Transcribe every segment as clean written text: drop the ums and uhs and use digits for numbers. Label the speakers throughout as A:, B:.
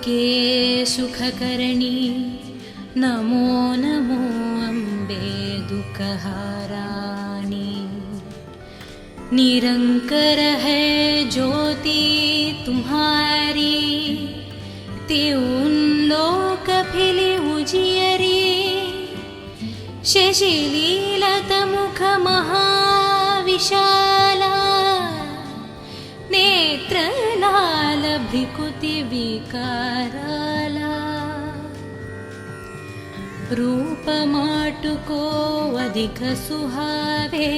A: दुर्गे सुखकरणी नमो नमो अम्बे दुःखहाराणि। निरंकर है ज्योति तुम्हारी, त्यों लोक फिली उजियरी। शशिलीलत मुख महाविशाला, नेत्र लाल भ्रिकुति विकाराला। रूप माटुको अधिक सुहावे,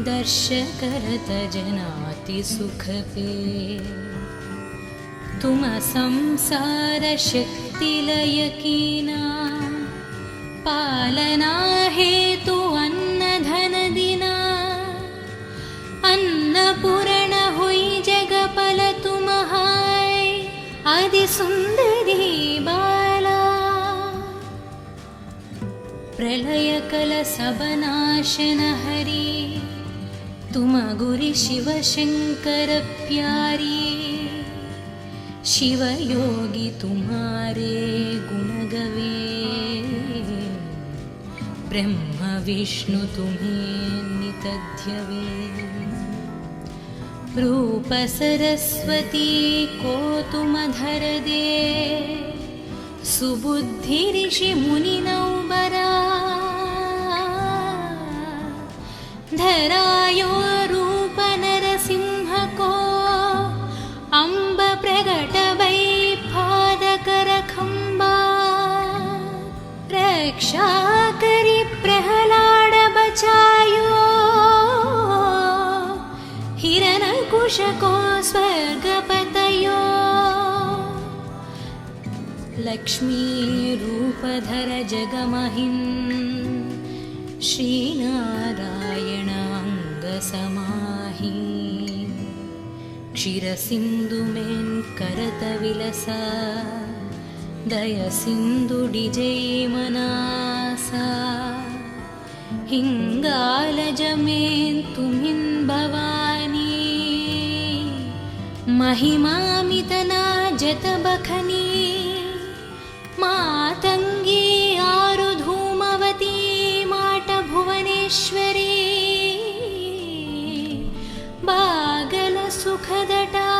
A: दर्श करत जनाति सुख पे। तुम संसार शक्ति लय कीना, पालना हेतु अन्न धन दिना। अन्नपूर्ण हुई जगपल तुम हाय, आदि सुंदरी बाला। प्रलय कल सब नाशन हरी, तुम गुरि शिव शंकर प्यारी। शिव योगी तुम्हारे गुण गवे, ब्रह्म विष्णु तुम्हें नित ध्यवे। रूप सरस्वती को तुम धर दे, सुबुद्धि ऋषि मुनि नौबरा। धरायो रूप नरसिंह को, अम्ब प्रगट वै पादकर खंबा। रक्षा करी प्रहलाद बचायो, हिरण्यकुश को स्वर्ग पतयो। लक्ष्मी रूप धर जगमहिं, श्री नारायण अंग समाहि। क्षीर सिंधु में करत विलसा, दय सिंधु डिजै मनासा। हिंगालज में तुमिन भवानी, महिमामितना जत बखनी। मातंगी आरु धूमवती, माट भुवनेश्वरी। बागल सुखदटा,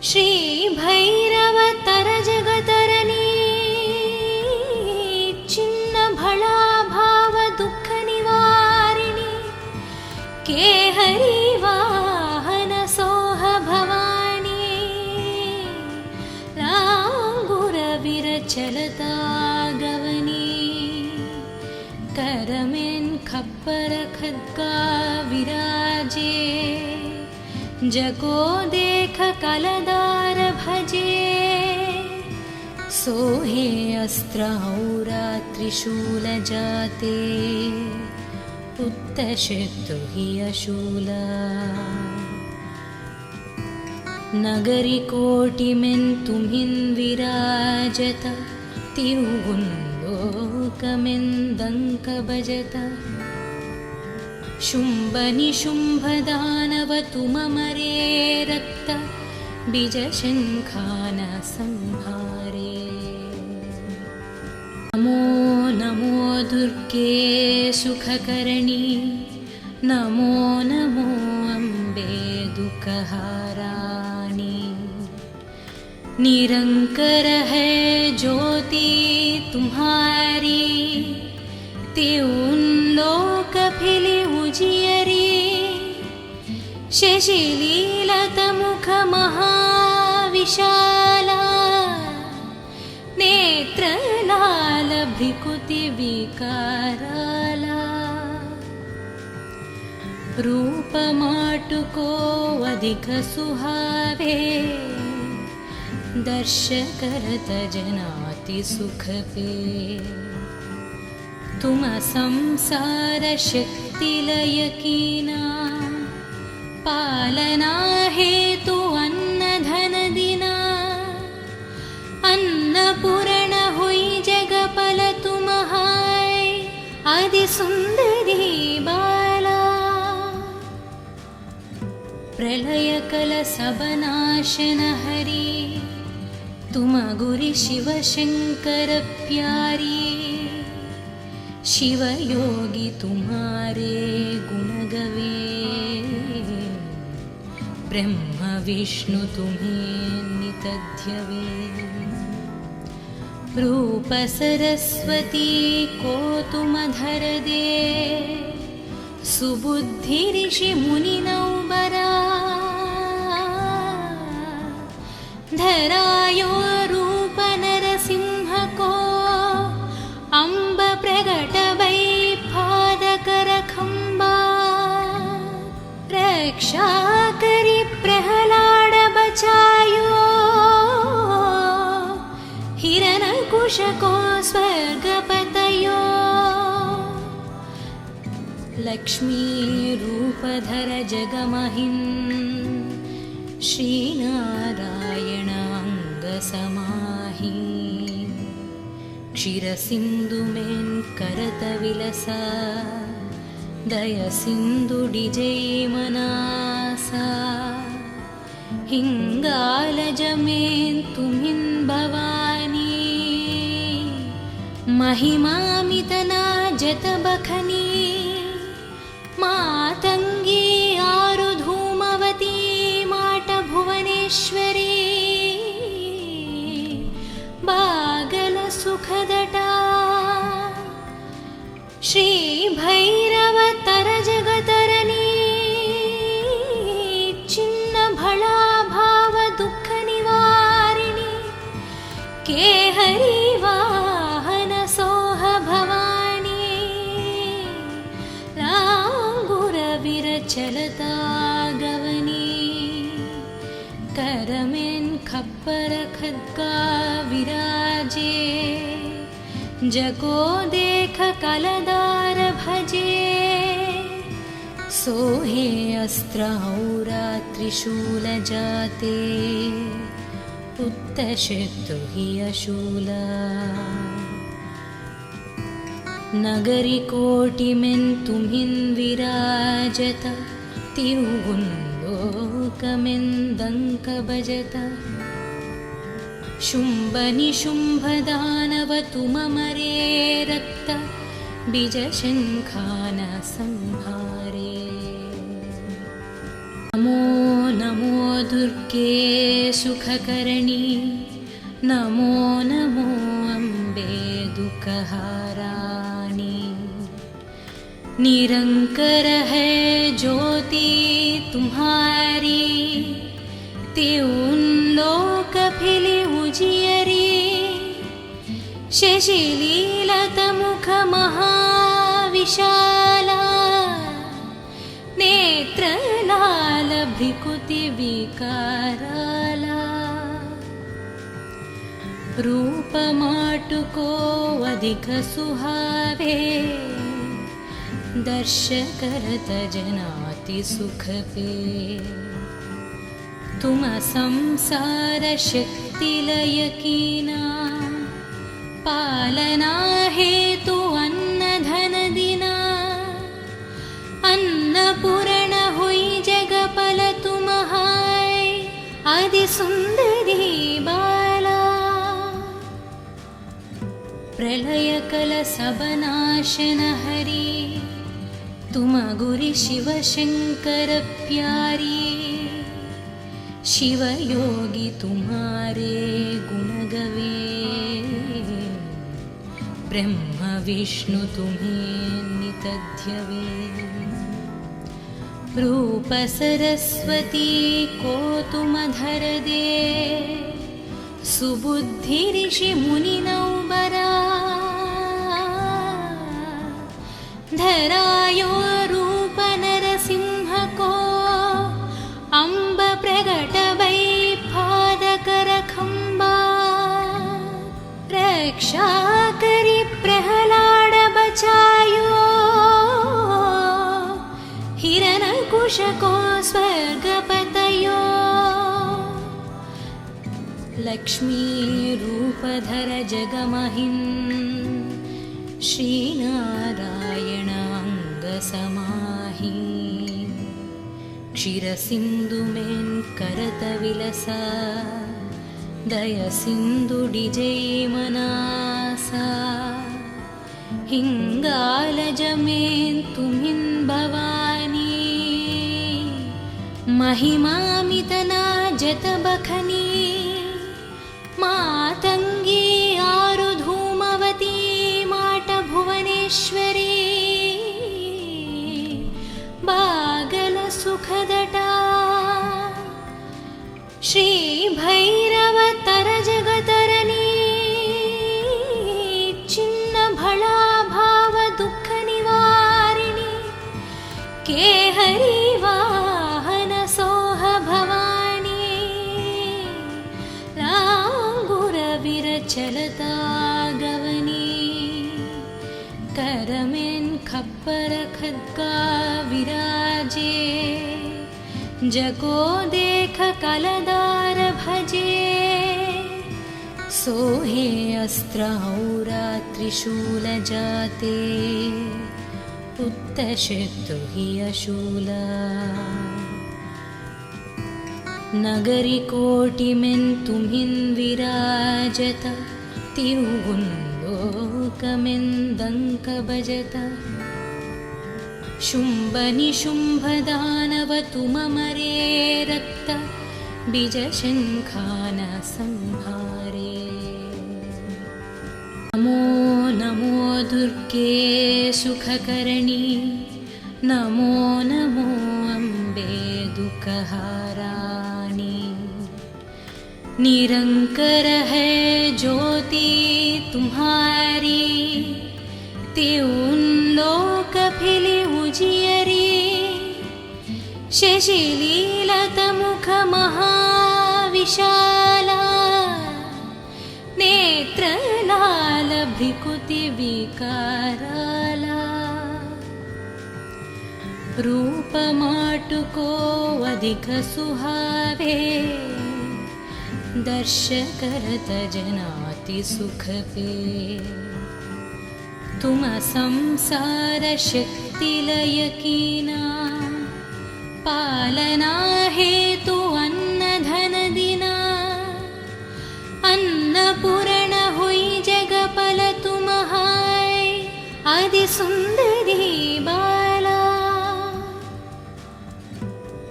A: श्री भैरव तर जगतरनी। चिन्न भला भाव दुख निवारिणी, केहरी वाहन सोह भवानी। लांगुर विरचलता गवनी, करमें खप्पर खड्गा विराजे। जगो देख कलदार भजे, सोहे अस्त्र औरा त्रिशूल जाते। उत्तशत्रु हि अशूला, नगरी कोटि में तुम्हिं विराजत। तिरुगुं लोक में दंक बजत। शुंभ निशुंभ दानव तुम मरे, रक्त बीज शंखान संहारे। नमो नमो दुर्गे सुखकरणी, नमो नमो अम्बे दुःखहाराणि। निरंकर है ज्योति तुम्हारी, त्यों लोक फिली उजियरी। शशिलीलत मुख महाविशाला, नेत्र लाल भ्रिकुति विकाराला। रूप माटुको अधिक सुहावे, दर्श करत जनाति सुख पे। तुम संसार शक्ति लय कीना, पालना हेतु अन्न धन दिना। अन्नपूर्ण हुई जगपल तुम हाय, आदि सुंदरी बाला। प्रलयकलसबनाशन हरि तुम गुरि शिव शंकर प्यारी शिव योगी तुम्हारे गुण गवे ब्रह्म विष्णु तुम्हें नित ध्यवे रूप सरस्वती को तुम धर दे सुबुद्धि ऋषि मुनि नौबरा धरायो रूप नरसिंह को अम्ब प्रगट वै पादकर खंबा रक्षा करी प्रहलाद बचायो हिरण्यकुश को स्वर्गपतयो लक्ष्मी रूपधर जगमहिं श्रीनारायण अंग समाहि क्षीरसिंधु में करत विलसा दय सिंधु डिजय मनासा हिंगालज में तुमिन भवानी महिमामितना जत बखनी मातंगी आरु धूमवती माट भुवनेश्वरी बागल सुखदटा श्री भैरव तर जगतरनी चिन्न भला भाव दुख निवारिणी के हरि वाहन सोह भवानी लांगुर विरचलता गवनी करमें खप्पर खद्गा विराजे जगो देख कलदार भजे सोहे अस्त्र औरा त्रिशूल जाते उत्तशत्रु हि अशूला नगरी कोटि में तुम्हिं विराजत तिरुगुंलोकमें दंक बजत शुंभ निशुंभ दानव तुम मरे रक्त बीज शंखान संहारे नमो नमो दुर्गे सुखकरणी नमो नमो अम्बे दुःखहाराणी निरंकर है ज्योति तुम्हारी त्यों लोक फिली उजियरी शशिलीलत मुख महाविशाला नेत्र लाल भ्रिकुति विकाराला रूप माटुको अधिक सुहावे दर्श करत जनाति सुख पे तुम संसार शक्ति लय कीना पालना हेतु अन्न धन दिना अन्नपूर्ण हुई जगपल तुम हाय आदि सुंदरी बाला प्रलय कल सबनाशन हरि तुम गुरि शिव शंकर प्यारी शिव योगी तुम्हारे गुण गवे ब्रह्म विष्णु तुम्हें नित ध्यवे रूप सरस्वती को तुम धर दे सुबुद्धि ऋषि मुनि नौबरा धरायो रूप नरसिंह को अम्ब प्रगट वै पादकर खंबा रक्षा करी प्रहलाद बचायो हिरण्यकुश को स्वर्गपतयो लक्ष्मी रूपधर जगमहिं श्रीनारायण अंग समाहि क्षीरसिन्धुमेन् करतविलसा दयसिन्धुडिजैमनासा हिङ्गालजमेन् तुमिन् भवानी महिमामितना जतबखनी मातङ्गी आरुधूमवती माटभुवनेश्वरी बागलसुखदटा श्रीभैरवतरजगतरणी छिन्नभळाभावदुःखनिवारिणि केहरी वाहनसोह भवानी लाङ्गुरविरचलता गवनी करमेन् खप्पर खड्गा विराजे जगो देख कलदार भजे सोहे अस्त्रहौरा त्रिशूल जाते उत्तशत्रु हि अशूला नगरी कोटिमेन् तुमिन् विराजत तिरुगुन्लोकमेन् दङ्क भजत शुम्भनिशुम्भदानव तुममरे रक्त बीजशङ्खान संहारे नमो नमो दुर्गे सुखकरणी नमो नमो अम्बे दुःखहाराणि निरंकर है ज्योति तुम्हारी त्यों लोक फिली उजियरी शशिलीलत मुख महाविशाला नेत्रलाल भ्रिकुति विकाराला रूप माटुको अधिक सुहावे दर्श करत जनाति सुख पे तुम संसार शक्ति लय कीना पालना हेतु अन्न धन दिना अन्नपूर्ण हुई जगपल तुम हाय आदि सुंदरी बाला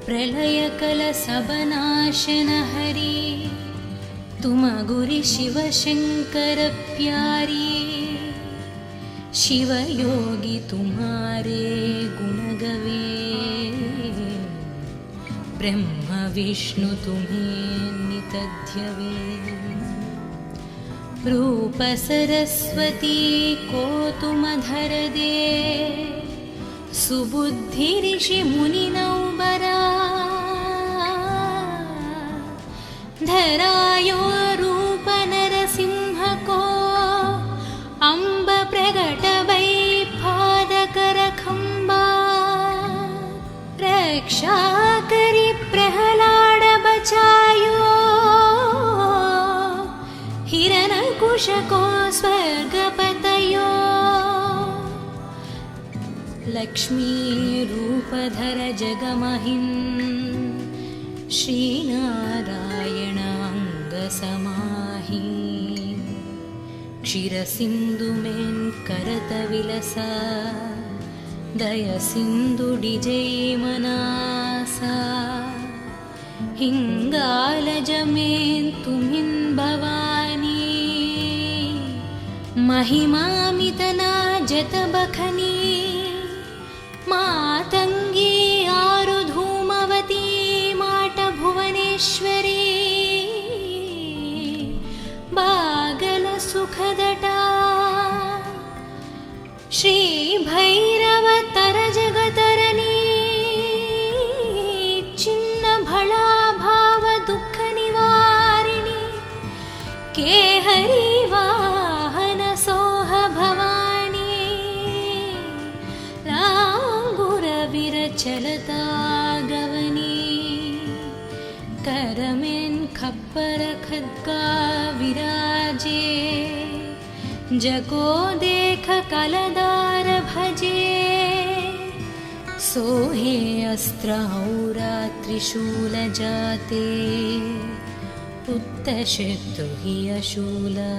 A: प्रलय कल सबनाशन हरी तुम गुरि शिव शंकर प्यारी शिव योगी तुम्हारे गुण गवे ब्रह्म विष्णु तुम्हें नितध्यवे रूप सरस्वती को तुम धर दे सुबुद्धि ऋषि मुनि नौबरा धरायो रूप नरसिंह को अम्ब प्रगट वै पादकर खंबा रक्षा करी प्रहलाद बचायो हिरण्यकुश को स्वर्गपतयो लक्ष्मी रूपधर जगमहिन् श्रीनारायण अंग समाहि क्षीरसिन्धुमेन् करतविलसा दयसिन्धुडिजैमनासा हिङ्गालजमेन् तुमिन् भवानी महिमामितना जतबखनी मातङ्गी आरुधूमवती माटभुवनेश्वरी बागलसुखदटा श्रीभैरवतरजगतरणी छिन्नभळाभावदुःखनिवारिणि केहरी वाहनसोह भवानी लाङ्गुरविरचलता गवनी करमेन् खप्पर खड्गा विराजे जगो देख कलदार भजे सोहे अस्त्रहौरात्रिशूलजाते उत्तशत्रु हि अशूला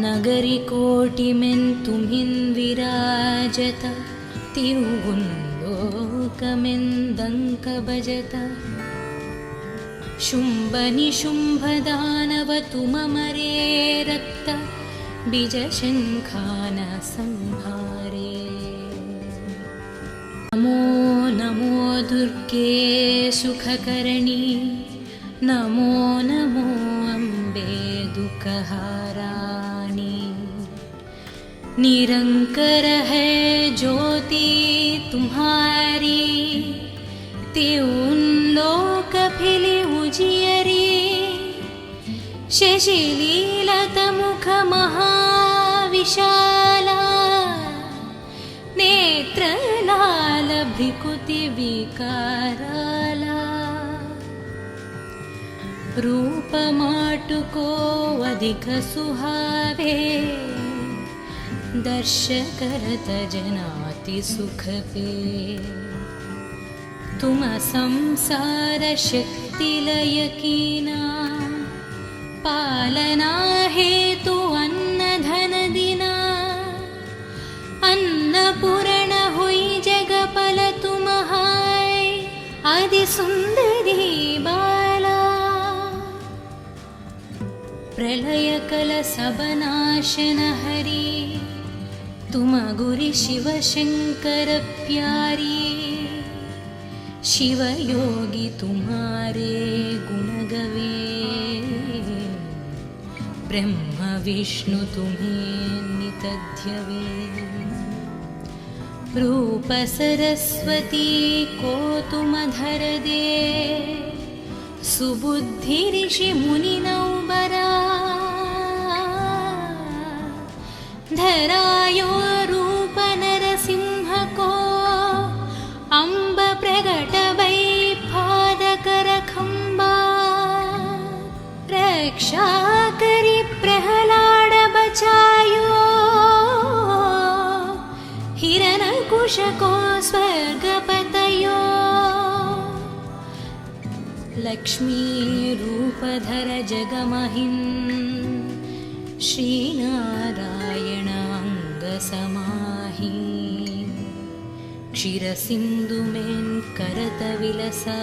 A: नगरिकोटिमेन्तुमिन् विराजत तिरुगुन्दोकमेन्दङ्कभजत शुम्भनिशुम्भदानवतुममरे रक्त बीजशङ्खान संहारे नमो नमो दुर्गे सुखकर्णी नमो नमो अम्बे दुःखहाराणि निरंकर है ज्योति तुम्हारी त्यों लोक फिली उजियरी शशिलीलतमुख महाविशाला नेत्रलाल भ्रिकुति विकाराला रूपमाटुको अधिक सुहावे दर्शकरत जनाति सुख पे तुम संसार शक्ति लयकीना पालना हेतु अन्न धन दिना अन्नपूर्ण हुई जगपल तुम हाय आदि सुंदरी बाला प्रलय कल सबनाशन हरी तुम गुरि शिव शंकर प्यारी शिव योगी तुम्हारे गुण गवे ब्रह्म विष्णु तुम्हें नितध्यवे रूप सरस्वती को तुम धर दे सुबुद्धि ऋषि मुनि नौबरा धरायो रूप नरसिंह को अम्ब प्रगट वै पादकर खंबा रक्षा करी प्रहलाद बचायो हिरण्यकुश को स्वर्ग पतयो लक्ष्मी रूपधर जगमहिं श्रीनारायण अंग समाहि क्षीरसिन्धुमें करत विलसा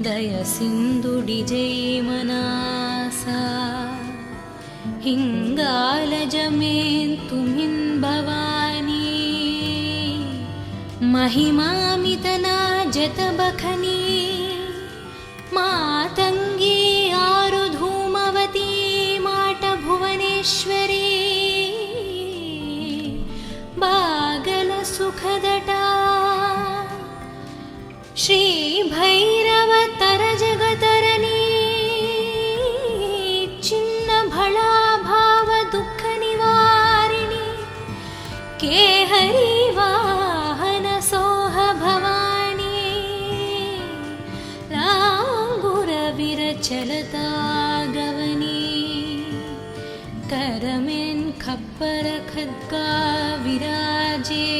A: दय सिंधु डिजै मनासा हिंगालजमें तुमिन् भवानी महिमामितना जत बखनी मातंगी आरु धूमवती माट भुवनेश्वरी बागल सुखदटा श्री भैरव तर जगतरनी चिन्न भला भाव दुख निवारिणी केहरी वाहन सोह भवानी लांगुर विरचलता गवनी करमें खप्पर खद्गा विराजे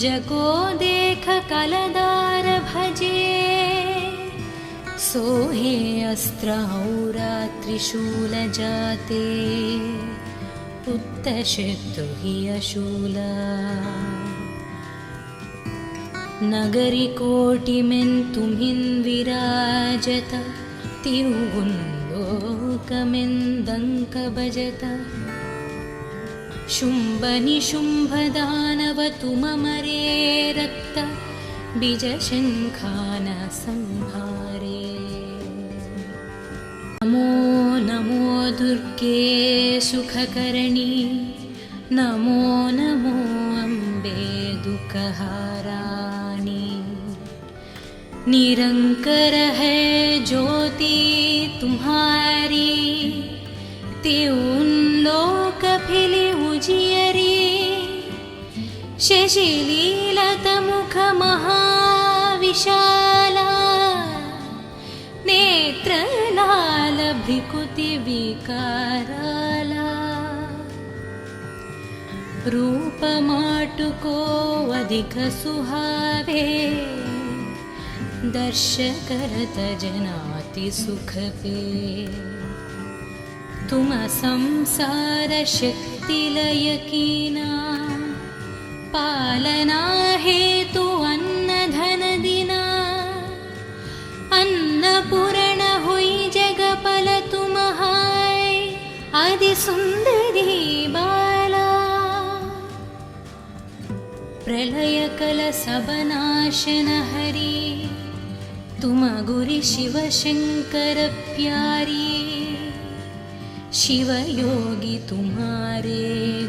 A: जगो देख कलदार भजे सोहे अस्त्रहौरात्रिशूलजाते उत्तशत्रु हि अशूला नगरिकोटिमेन्तुमिन् विराजत तिरुगुन्दोकमेन्दङ्कभजत शुम्भनिशुम्भदानवतुममरे रक्त बीजशङ्खान संहारे नमो नमो दुर्गे सुखकर्णी नमो नमो अम्बे दुःखहाराणि निरंकर है ज्योति तुम्हारी त्यों लोक फिली उजियरी शशिलीलतमुख महाविशाला नेत्रलाल भ्रिकुति विकाराला रूप माटुको अधिक सुहावे, दर्श करत जनाति सुख पे। तुम संसार शक्ति लय कीना, पालना हेतु अन्न धन दिना। अन्नपूर्ण हुई जगपल तुम हाय, आदि सुंदरी बाला। प्रलय कल सब नाशन हरी, तुम गुरि शिव शंकर प्यारी। शिव योगी तुम्हारे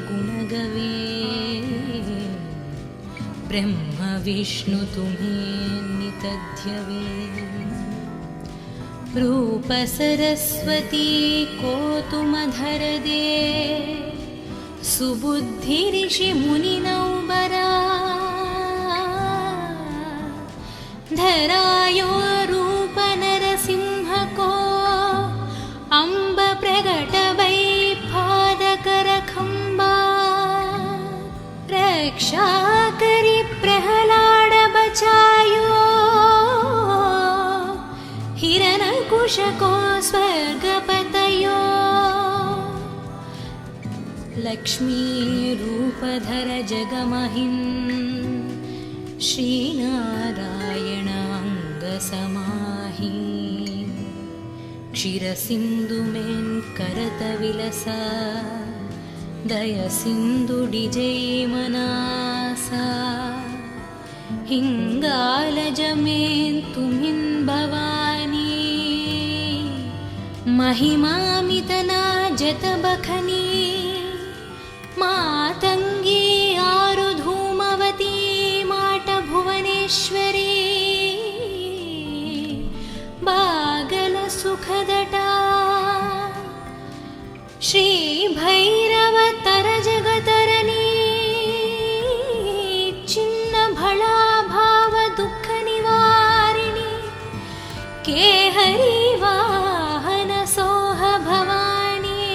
A: गुण गवे, ब्रह्म विष्णु तुम्हें नित ध्यवे। रूप सरस्वती को तुम धर दे, सुबुद्धि ऋषि मुनि नौबरा। धरायो रूप नरसिंह को, अम्ब प्रगट वै पादकर खंबा। रक्षा करी प्रहलाद बचायो, हिरण्यकुश को स्वर्ग पतयो। लक्ष्मी रूप धर जगमहिं, श्री नारायण अंग समाहि। क्षीर सिंधु में करत विलसा, दय सिंधु डिजै मनासा। हिंगालज में तुमिन भवानी, महिमामितना जत बखनी। मातंगी आरु धूमवती, माट भुवनेश्वरी। बागल सुखदटा, श्री भैरव तर जगतरनी। चिन्न भला भाव दुख निवारिणी, केहरी वाहन सोह भवानी।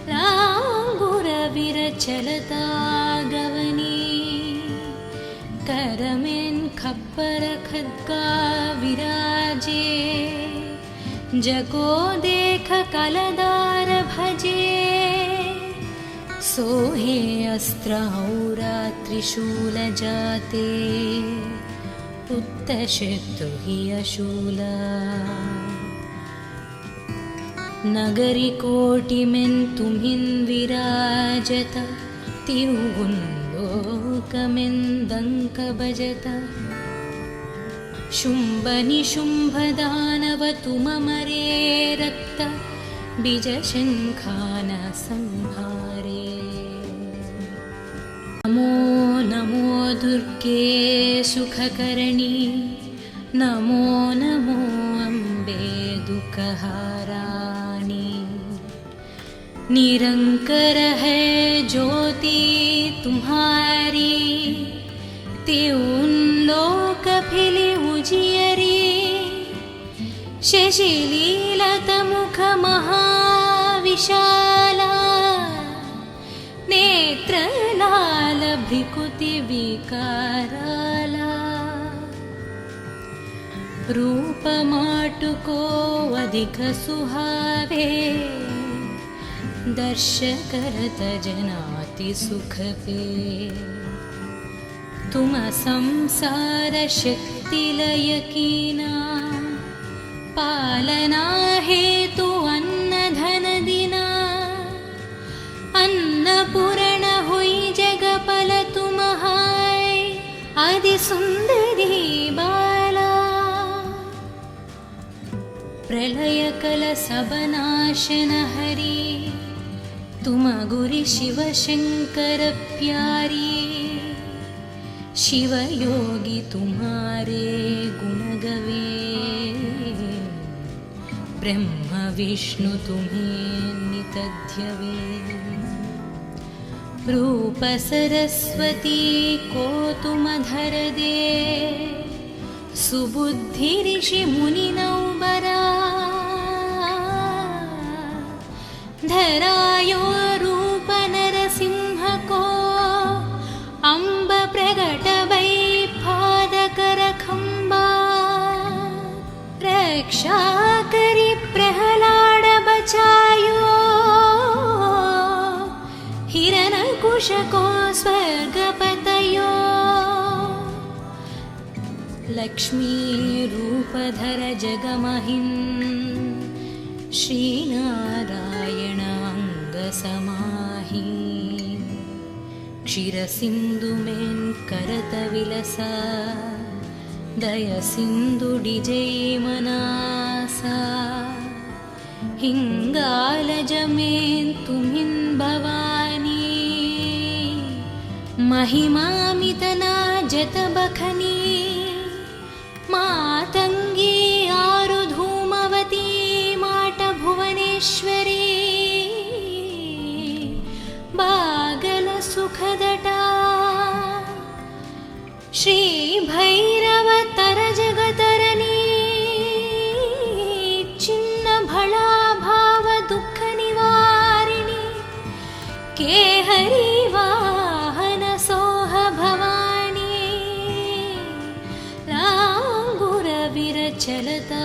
A: लांगुर विरचलता गवनी, करमें खप्पर खद्गा विराजे। जगो देख कलदार भजे, सोहे अस्त्र औरा त्रिशूल जाते। उत्तशत्रु हि अशूला, नगरी कोटि में तुम्हिं विराजत। तिरुगुंलोकमें दंक बजत। शुंभ निशुंभ दानव तुम मरे, रक्त बीज शंखान संहारे। नमो नमो दुर्गे सुखकरणी, नमो नमो अम्बे दुःखहाराणि। निरंकर है ज्योति तुम्हारी, त्यों लोक फिली उजियरी। शशिलीलत मुख महाविशाला, नेत्र लाल भ्रिकुति विकाराला। रूप माटुको अधिक सुहावे, दर्श करत जनाति सुख पे। तुम संसार शक्ति लय कीना, पालना हेतु अन्न धन दिना। अन्नपूर्ण हुई जगपल तुम हाय, आदि सुंदरी बाला। प्रलय कल सब नाशन हरी, तुम गुरि शिव शंकर प्यारी। शिव योगी तुम्हारे गुण गवे, ब्रह्म विष्णु तुम्हें नित ध्यवे। रूप सरस्वती को तुम धर दे, सुबुद्धि ऋषि मुनि नौबरा। धरायो रूप नरसिंह कुशको स्वर्गपतयो लक्ष्मीरूपधर जगमहिन् श्रीनारायण अङ्गसमाहि क्षीरसिन्धुमेन् करतविलसा दयसिन्धुडिजैमनासा हिङ्गालजमेन् तुमिन् भवानी महिमामितना जतबखनी मातङ्गी आरुधूमवती माटभुवनेश्वरी बागलसुखदटा श्रीभैरवतरजगतरणी छिन्नभळाभावदुःखनिवारिणि केहरी वाहनसोह भवानी लाङ्गुरविरचलता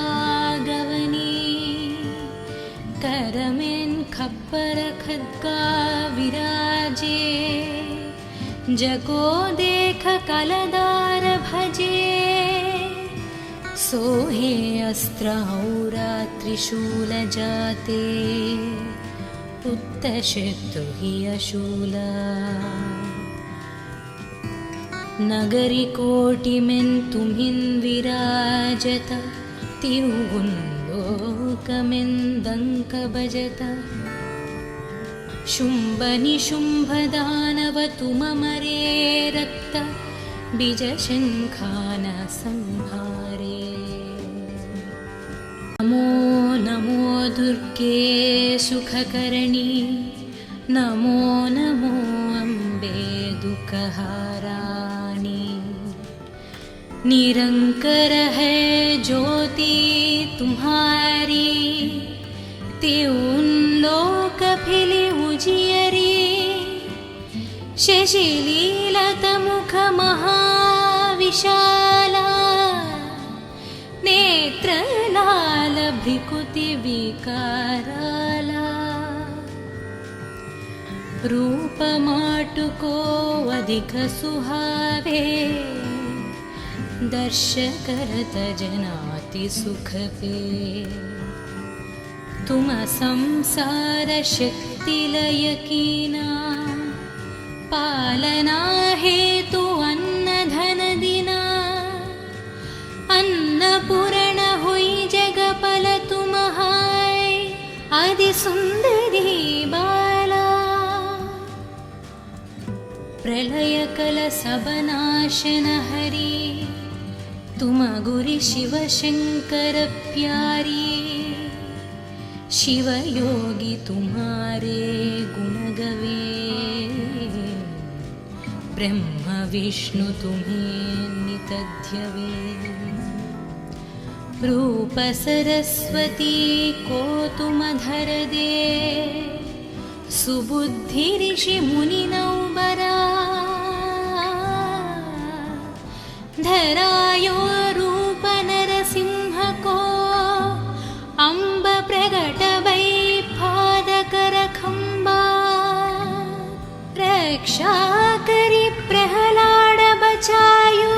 A: गवनी करमेन् खप्पर खड्गा विराजे जगो देख कलदार भजे सोहे अस्त्रहौरा त्रिशूल जाते उत्तशत्रु हि अशूला नगरी कोटिमेन् तुमिन् विराजत तिरुगुन्लोकमेन् दङ्क भजत शुम्भनिशुम्भदानव तुममरे रक्त बीजशङ्खान संहारे नमो नमो दुर्गे सुखकरणी नमो नमो अम्बे दुःखहाराणि निरंकर है ज्योति तुम्हारी त्यों लोक फिली उजियरी शशिलीलत मुख महाविशाला नेत्र लाल भ्रिकुति विकाराला रूप माटुको अधिक सुहावे दर्श करत जनाति सुख पे तुम संसार शक्ति लय कीना पालना हेतु अन्न धन दिना अन्नपूर्ण हुई जगपल तुम हाय आदि सुंदरी बाला प्रलय कल सबनाशन हरि तुम गुरि शिव शंकर प्यारी शिव योगी तुम्हारे गुण गवे ब्रह्म विष्णु तुम्हें नितध्यवे रूप सरस्वती को तुम धर दे सुबुद्धि ऋषि मुनि नौबरा धरायो रूप नरसिंह को अम्ब प्रगट वै पादकर खंबा रक्षा करी प्रहलाद बचायो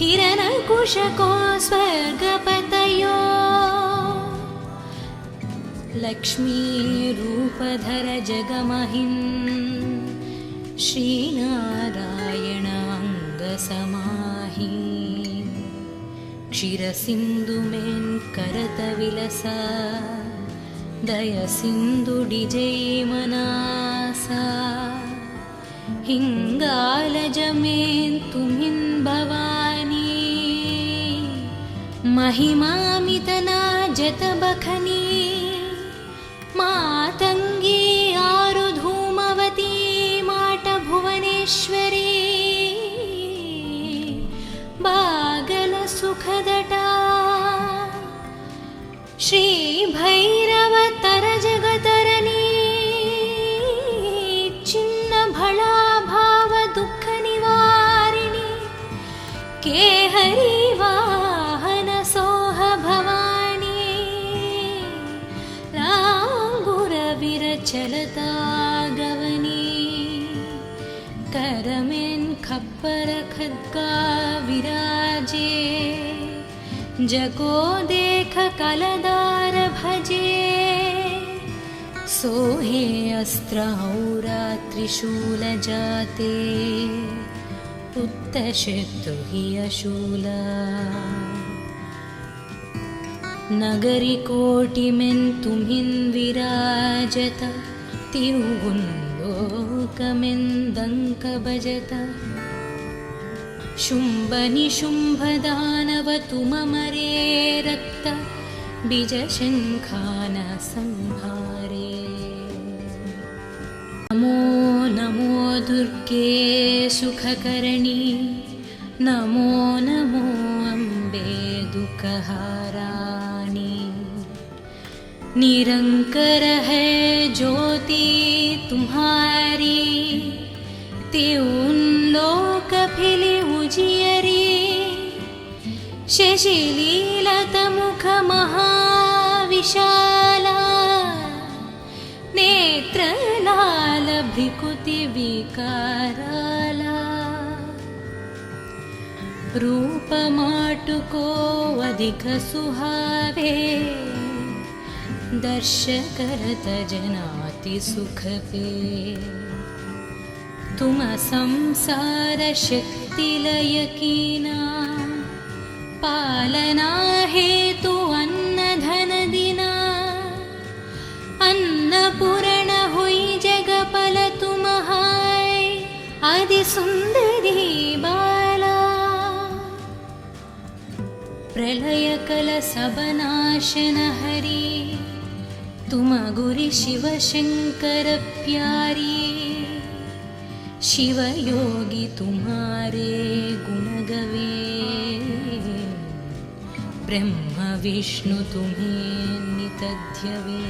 A: हिरण्यकुश को स्वर्गपतयो लक्ष्मी रूपधर जगमहिन् श्रीनारायण अङ्गसमाहि क्षीरसिन्धुमेन् करतविलसा दयसिन्धुडिजैमनासा हिङ्गालजमेन् तुमिन् भवानी महिमामितना जतबखनी मातङ्गी आरुधूमवती माटभुवनेश्वरी बागलसुखदटा श्रीभैरवतरजगतरणी छिन्नभळाभावदुःखनिवारिणि केहरी वाहनसोह भवानी लाङ्गुरविरचलता करमें खप्पर खद्गा विराजे, जगो देख कलदार भजे। सोहे अस्त्र औरा त्रिशूल जाते, उत्तशत्रु हि अशूला। नगरी कोटिमें तुम्हिं विराजत, तिरुगुंलोकमें दंक भजत। शुंभ निशुंभ दानव तुममरे रक्त, बीजशंखान संहारे। नमो नमो दुर्गे सुखकर्णी, नमो नमो अम्बे दुःखहाराणि। निरंकर है ज्योति तुम्हारी, त्यों लोक फिली उजियरी। शशिलीलत मुख महाविशाला, नेत्र लाल भ्रिकुति विकाराला। रूप माटुको अधिक सुहावे, दर्श करत जनाति सुख पे। तुम संसार शक्ति लय कीना, पालना हेतु अन्न धन दिना। अन्नपूर्ण हुई जगपल तुम हाय, आदि सुंदरी बाला। प्रलय कल सब नाशन हरी, तुम गुरि शिव शंकर प्यारी। शिव योगी तुम्हारे गुण गवे, ब्रह्म विष्णु तुम्हें नित ध्यवे।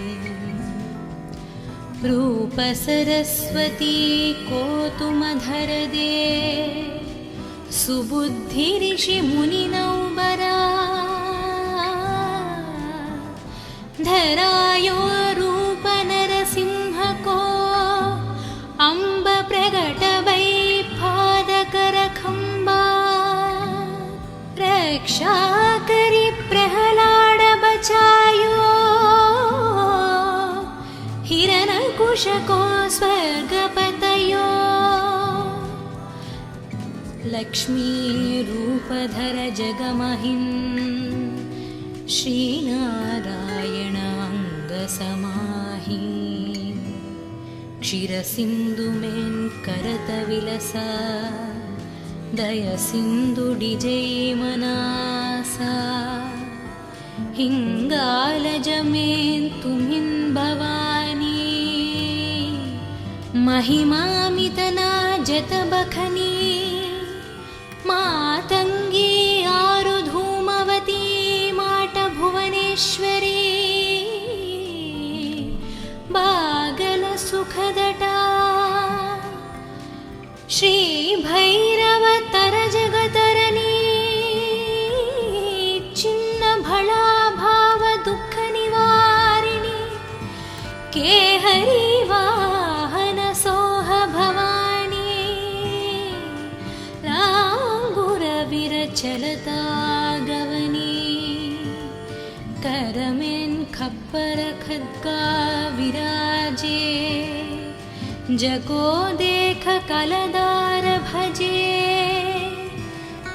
A: रूप सरस्वती को तुम धर दे, सुबुद्धि ऋषि मुनि नौबरा। धरायो रूप नरसिंह को, अम्ब प्रगट वै पादकर खंबा। रक्षा करी प्रहलाद बचायो, हिरण्यकुश को स्वर्ग पतयो। लक्ष्मी रूप धर जगमहिं, श्री नारायण अंग समाहि। क्षीर सिंधु में करत विलसा, दय सिंधु डिजै मनासा। हिंगालज में तुम्हिं भवानी, महिमामितना जत बखनी। मातंगी आरु धूमवती, माट भुवनेश्वरी। बागल सुखदटा, श्री भैरव तर जगतरनी। चिन्न भला भाव दुख निवारिणी, केहरी वाहन सोह भवानी। लांगुर विरचलता गवनी, करमें खप्पर खद्गा विराजे। जगो देख कलदार भजे,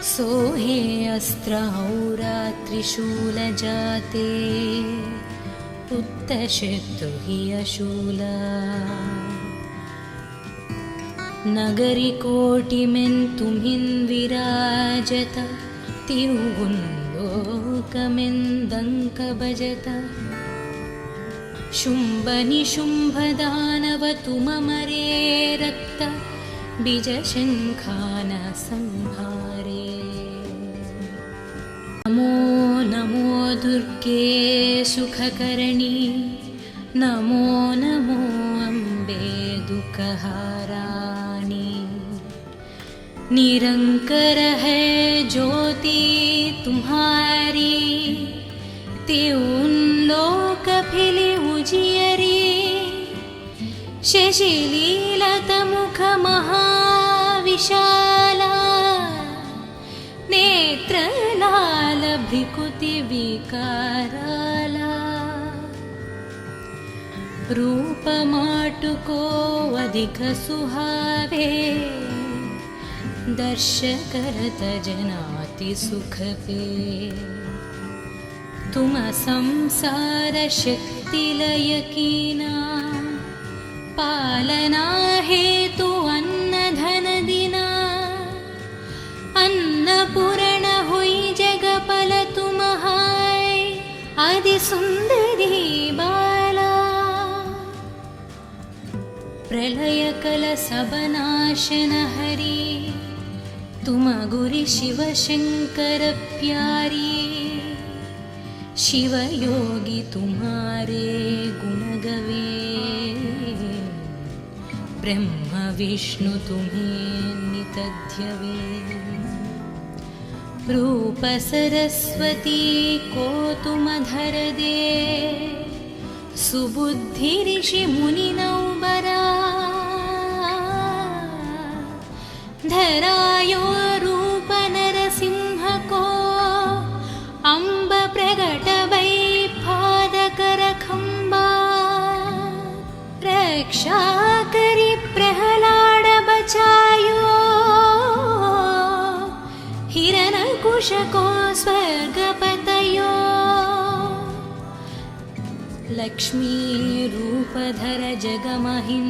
A: सोहे अस्त्र औरा त्रिशूल जाते। उत्तशत्रु हि अशूला। नगरी कोटिमें तुम्हिं विराजत, तिरुगुंलोकमें दंक भजत। शुंभ निशुंभ दानव तुममरे रक्त, बीजशंखान संहारे। नमो नमो दुर्गे सुखकर्णी, नमो नमो अम्बे दुःखहाराणि। निरंकर है ज्योति तुम्हारी, त्यों लोक फिली उजियरी। शशिलीलत मुख महा विशाला नेत्रलाल भ्रिकुति विकाराला रूप माटुको अधिक सुहावे दर्श करत जनाति सुख पे तुम संसार शक्ति लय कीना पालना हेतु अन्न धन दिना अन्नपूर्ण हुई जगपल तुम हाय आदि सुंदरी बाला प्रलय कल सबनाशन हरि तुम गुरि शिव शंकर प्यारी शिव योगी तुम्हारे गुण गवे ब्रह्म विष्णु तुम्हें नित ध्यवे रूप सरस्वती को तुम धर दे सुबुद्धि ऋषि मुनि नौबरा धरायो रूप नरसिंह को अम्ब प्रगट वै पादकर खंबा रक्षा करी प्रहलाद बचायो हिरण्यकुश को स्वर्ग पतयो लक्ष्मी रूपधर जगमहिं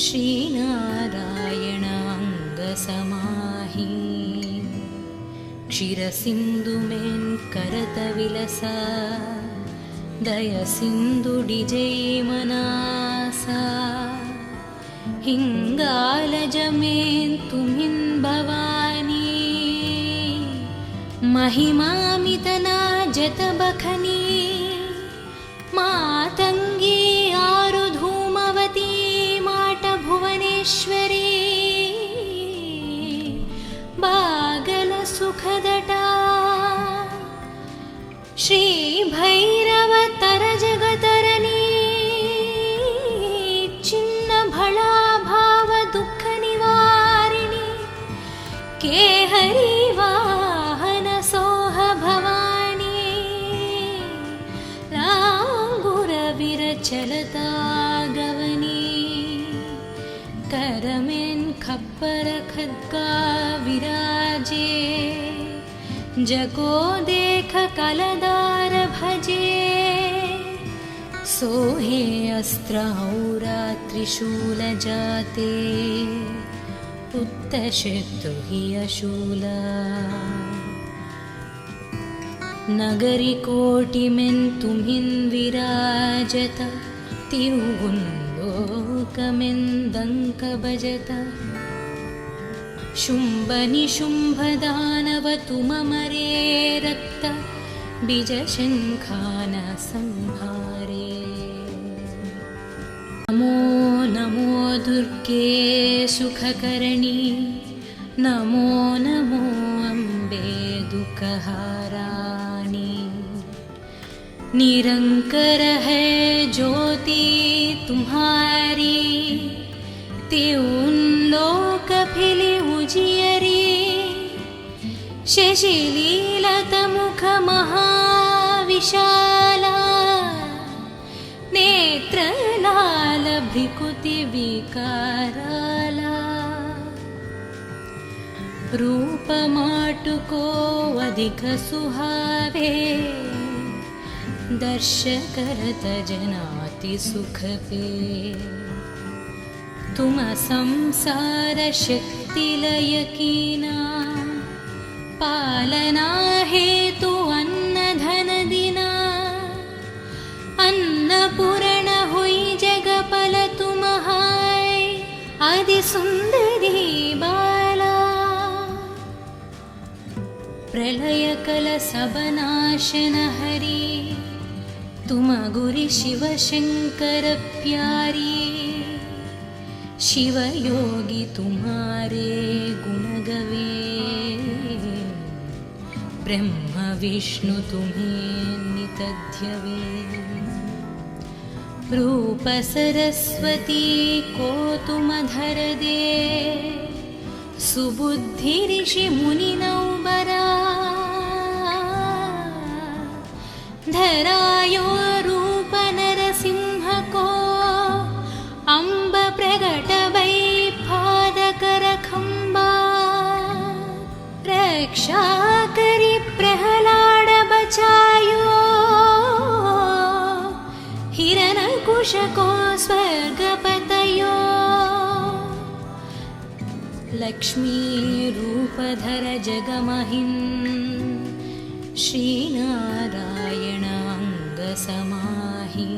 A: श्रीनारायण अंग समाहि क्षीर सिंधु में करत विलसा दय सिंधु डिजय मनासा हिंगालज में तुमिन भवानी महिमामितना जत बखनी मातंगी आरु धूमवती माट भुवनेश्वरी बागल सुखदटा श्री भैरव तर जगतरनी चिन्न भला भाव दुख निवारिणी के हरि वाहन सोह भवानी लांगुर विरचलता गवनी करमेन खप्पर खद्गा विराजे जगो देख कलदार भजे सोहे अस्त्र औरा त्रिशूल जाते उत्तशत्रु हि अशूला नगरी कोटि में तुम्हिन विराजत तिरुगुंलोकमें दंक बजत शुंभ निशुंभ दानव तुम मरे रक्त बीज शंखान संहारे नमो नमो दुर्गे सुखकरणी नमो नमो अम्बे दुःखहाराणी निरंकर है ज्योति तुम्हारी त्यों लोक फिली उजियरी शशिलीलत मुख महाविशाला नेत्रलाल भ्रिकुति विकाराला रूप माटुको अधिक सुहावे दर्श करत जनाति सुख पे तुम संसार शक्ति लय कीना पालना हेतु अन्न धन दिना अन्नपूर्ण हुई जगपल तुम हाय आदि सुंदरी बाला प्रलय कल सबनाशन हरि तुम गुरि शिव शंकर प्यारी शिव योगी तुम्हारे गुण गवे ब्रह्म विष्णु तुम्हें नित ध्यवे रूपसरस्वती कोतुमधरदे सुबुद्धिऋषिमुनिनौबरा धरायो रूपनरसिंहको अम्ब प्रगटवैपादकरखम्बा रक्षाकरि प्रहलाड बचायो हिरण्यकुशको स्वर्गपतयो लक्ष्मी रूपधर जगमहिन् श्रीनारायण अंगसमाहि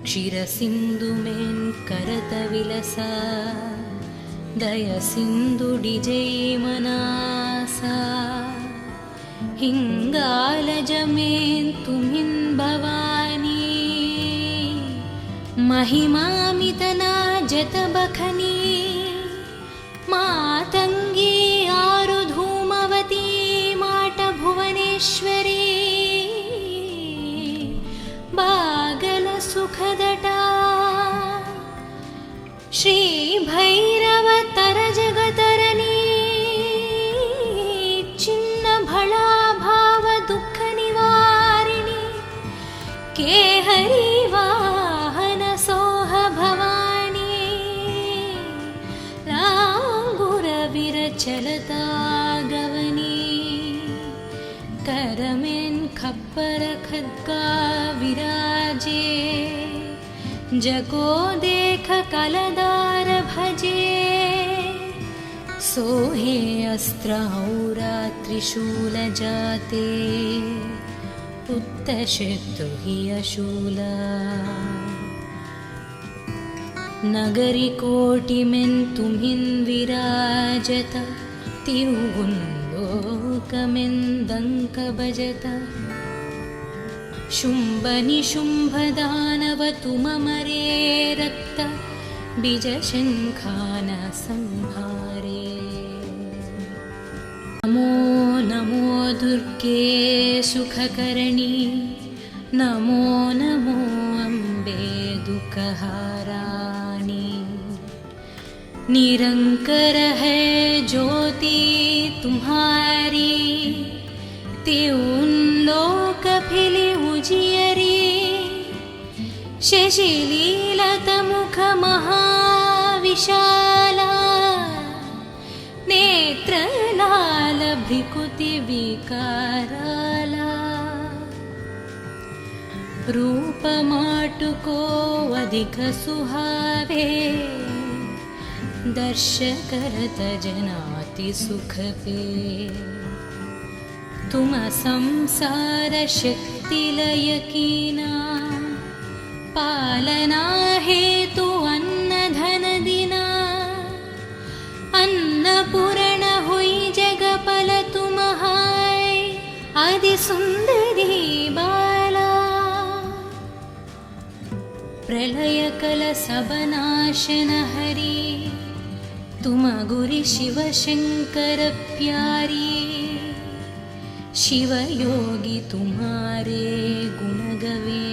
A: क्षीरसिन्धुमेन् करतविलसा दयसिन्धुडिजैमनासा हिङ्गालजमेन् तुमिन् भवानी महिमामितना जतबखनी मातङ्गी आरुधूमवती माटभुवनेश्वरी बागलसुखदटा श्रीभैरवतरजगतरणी छिन्नभळाभावदुःखनिवारिणि केहरी वाहनसोह भवानी लाङ्गुरविरचलता गवनी करमेन् खप्पर खड्गा विराजे जगो देख कलदार भजे सोहे अस्त्रहौरा त्रिशूल जाते उत्तशत्रु हि अशूला नगरी कोटिमेन् तुमिन् विराजत तिरुगुन्लोकमेन् दङ्क भजत शुम्भनिशुम्भदानव तुममरे रक्त बीजशङ्खान संहारे नमो नमो दुर्गे सुखकरणी नमो नमो अम्बे दुःखहाराणि निरंकर है ज्योति तुम्हारी त्यों लोक फिली उजियरी शशिलीलत मुख महाविशाला नेत्रलाल भ्रिकुति विकाराला रूप माटुको अधिक सुहावे दर्श करत जनाति सुख पे तुम संसार शक्ति लय कीना पालना हेतु अन्न धन दिना अन्नपूर्ण हुई जगपल तुम हाय आदि सुंदरी बाला प्रलय कल सबनाशन हरि तुम गुरि शिव शंकर प्यारी शिव योगी तुम्हारे गुण गवे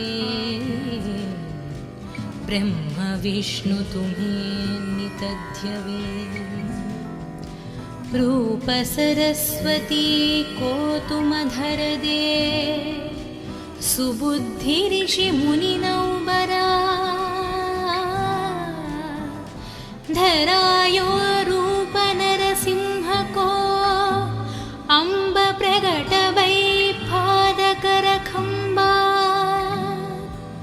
A: ब्रह्म विष्णु तुम्हें नितध्यवे रूप सरस्वती कोतुमधर दे सुबुद्धि ऋषि मुनिनौबरा धरायो रूप नरसिंहको अम्ब प्रगटवैपादकरखम्बा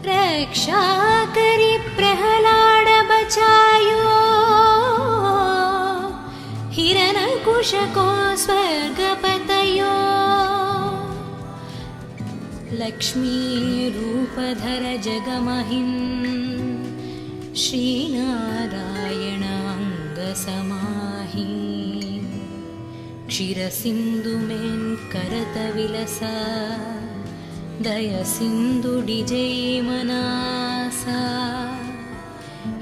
A: रक्षाकरि प्रहलाड बचायो हिरण्यकुशको स्वर्गपतयो लक्ष्मी रूपधर जगमहिन् श्रीनारायण अंगसमाहि क्षीरसिन्धुमेन् करतविलसा दयसिन्धुडिजैमनासा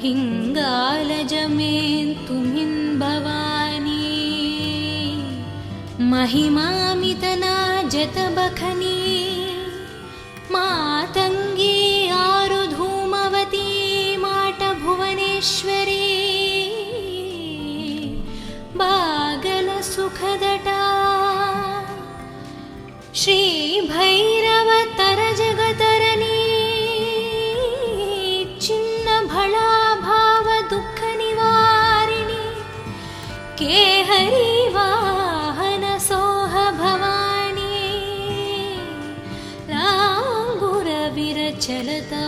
A: हिङ्गालजमेन् तुमिन् भवानी महिमामितना जतबखनी मातङ्गी आरु श्री भैरव तर जगतरनी चिन्न भला भाव दुख निवारिणी केहरी वाहन सोह भवानी लांगुर विरचलता